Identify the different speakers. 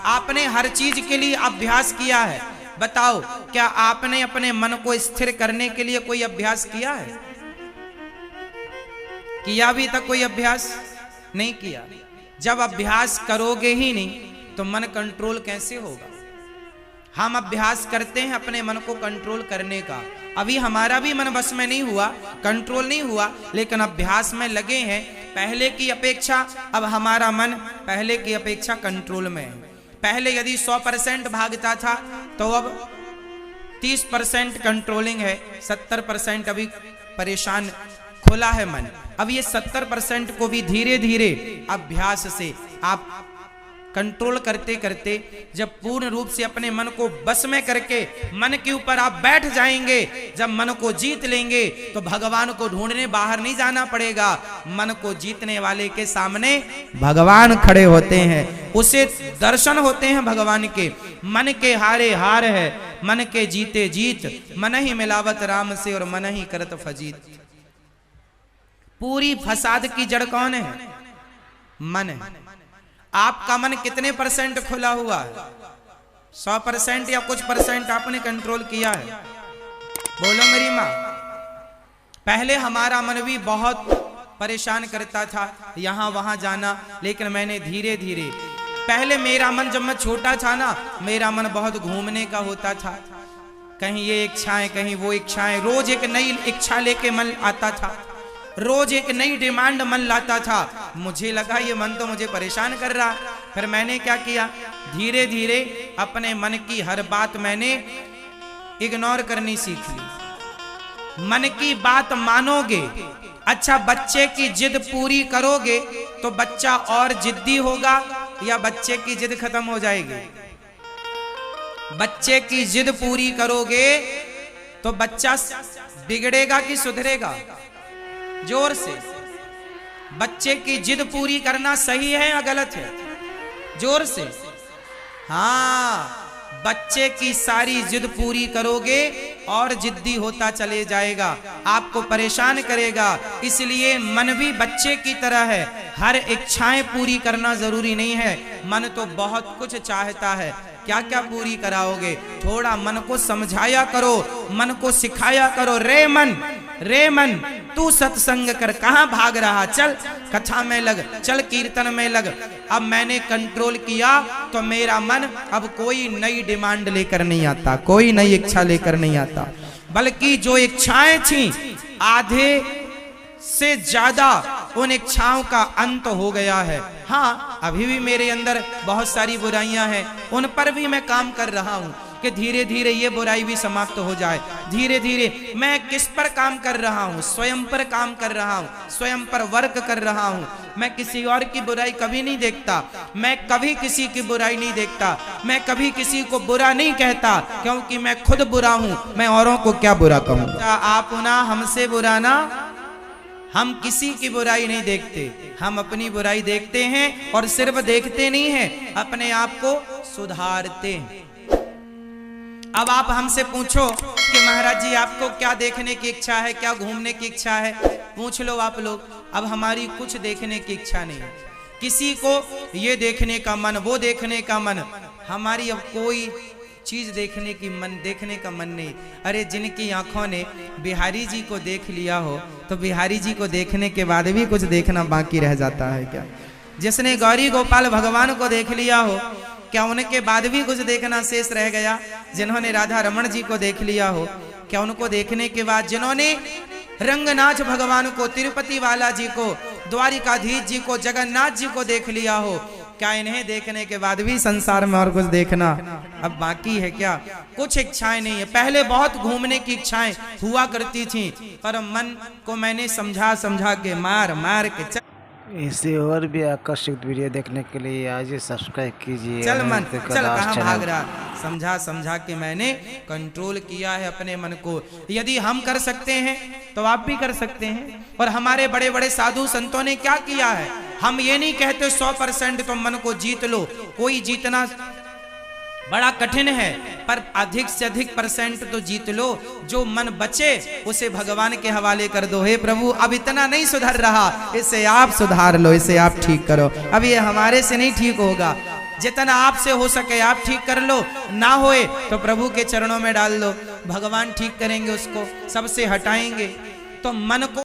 Speaker 1: आपने हर चीज के लिए अभ्यास किया है। बताओ, क्या आपने अपने मन को स्थिर करने के लिए कोई अभ्यास किया है? किया अभी तक कोई अभ्यास नहीं किया। जब अभ्यास करोगे ही नहीं तो मन कंट्रोल कैसे होगा? हम अभ्यास करते हैं अपने मन को कंट्रोल करने का। अभी हमारा भी मन बस में नहीं हुआ, कंट्रोल नहीं हुआ, लेकिन अभ्यास में लगे हैं। पहले की अपेक्षा अब हमारा मन पहले की अपेक्षा कंट्रोल में है। पहले यदि 100% भागता था तो अब 30% कंट्रोलिंग है, 70% अभी परेशान खुला है मन। अब ये 70% को भी धीरे धीरे अभ्यास से आप कंट्रोल करते करते जब पूर्ण रूप से अपने मन को बस में करके मन के ऊपर आप बैठ जाएंगे, जब मन को जीत लेंगे तो भगवान को ढूंढने बाहर नहीं जाना पड़ेगा। मन को जीतने वाले के सामने भगवान खड़े होते हैं, उसे दर्शन होते हैं भगवान के। मन के हारे हार है, मन के जीते जीत, मन ही मिलावत राम से और मन ही करत फजीत। पूरी फसाद की जड़ कौन है? मन है। आपका मन कितने % खुला हुआ है? 100% या कुछ % आपने कंट्रोल किया है? बोलो मेरी माँ। पहले हमारा मन भी बहुत परेशान करता था, यहाँ वहां जाना, लेकिन मैंने धीरे धीरे, पहले मेरा मन जब मैं छोटा था ना, मेरा मन बहुत घूमने का होता था। कहीं ये इच्छाएं, कहीं वो इच्छाएं, रोज एक नई इच्छा लेके मन आता था, रोज एक नई डिमांड मन लाता था। मुझे लगा ये मन तो मुझे परेशान कर रहा। फिर मैंने क्या किया, धीरे धीरे अपने मन की हर बात मैंने इग्नोर करनी सीख ली। मन की बात मानोगे, अच्छा बच्चे की जिद पूरी करोगे तो बच्चा और जिद्दी होगा या बच्चे की जिद खत्म हो जाएगी? बच्चे की जिद पूरी करोगे तो बच्चा बिगड़ेगा कि सुधरेगा? जोर से। बच्चे की जिद पूरी करना सही है या गलत है? जोर से। हाँ, बच्चे की सारी जिद पूरी करोगे और जिद्दी होता चले जाएगा, आपको परेशान करेगा। इसलिए मन भी बच्चे की तरह है, हर इच्छाएं पूरी करना जरूरी नहीं है। मन तो बहुत कुछ चाहता है, क्या क्या पूरी कराओगे? थोड़ा मन को समझाया करो, मन को सिखाया करो। रे मन, रे मन, तू सत्संग कर, कहां भाग रहा? चल कथा में लग, चल कीर्तन में लग। अब मैंने कंट्रोल किया तो मेरा मन अब कोई नई डिमांड लेकर नहीं आता, कोई नई इच्छा लेकर नहीं आता, बल्कि जो इच्छाएं थी आधे से ज्यादा उन इच्छाओं का अंत हो गया है। हाँ, अभी भी मेरे अंदर बहुत सारी बुराइयां हैं, उन पर भी मैं काम कर रहा हूं कि धीरे धीरे ये बुराई भी समाप्त हो जाए। धीरे धीरे मैं किस पर काम कर रहा हूँ? स्वयं पर काम कर रहा हूँ, स्वयं पर वर्क कर रहा हूँ। मैं किसी और की बुराई कभी नहीं देखता, मैं कभी किसी की बुराई नहीं देखता, मैं कभी किसी को बुरा नहीं कहता, क्योंकि मैं खुद बुरा हूँ, मैं औरों को क्या बुरा कहूँ? आप ना हमसे बुरा ना, हम किसी की बुराई नहीं देखते, हम अपनी बुराई देखते हैं और सिर्फ देखते नहीं हैं, अपने आप को सुधारते हैं। अब आप हमसे पूछो कि महाराज जी आपको क्या देखने की इच्छा है, क्या घूमने की इच्छा है? पूछ लो आप लोग। अब हमारी कुछ देखने की इच्छा नहीं है, किसी को ये देखने का मन, वो देखने का मन, हमारी अब कोई चीज देखने का मन नहीं। अरे जिनकी आंखों ने बिहारी जी को देख लिया हो तो बिहारी जी को देखने के बाद भी कुछ देखना बाकी रह जाता है क्या? जिसने गौरी गोपाल भगवान को देख लिया हो, क्या उनके बाद भी कुछ देखना शेष रह गया? जिन्होंने राधा रमण जी को देख लिया हो, क्या उनको देखने के बाद, जिन्होंने रंगनाथ भगवान को, तिरुपति वाला जी को, द्वारिकाधीश जी को, जगन्नाथ जी को देख लिया हो, क्या इन्हें देखने के बाद भी संसार में और कुछ देखना अब बाकी है क्या? कुछ इच्छाएं नहीं है। पहले बहुत घूमने की इच्छाएं हुआ करती थी, पर मन को मैंने समझा समझा के, मार मार के।
Speaker 2: इसे और भी आकर्षक वीडियो देखने के लिए आज सब्सक्राइब कीजिए।
Speaker 1: चल मन, चल कहाँ भाग रहा? समझा समझा के मैंने कंट्रोल किया है अपने मन को। यदि हम कर सकते हैं तो आप भी कर सकते हैं। और हमारे बड़े बड़े साधु संतों ने क्या किया है? हम ये नहीं कहते 100% तो मन को जीत लो, कोई जीतना बड़ा कठिन है, पर अधिक से अधिक % तो जीत लो। जो मन बचे उसे भगवान के हवाले कर दो। हे प्रभु, अब इतना नहीं सुधर रहा, इसे आप सुधार लो, इसे आप ठीक करो। अब ये हमारे से नहीं ठीक होगा। जितना आपसे हो सके आप ठीक कर लो, ना होए तो प्रभु के चरणों में डाल लो, भगवान ठीक करेंगे उसको, सबसे हटाएंगे। तो मन को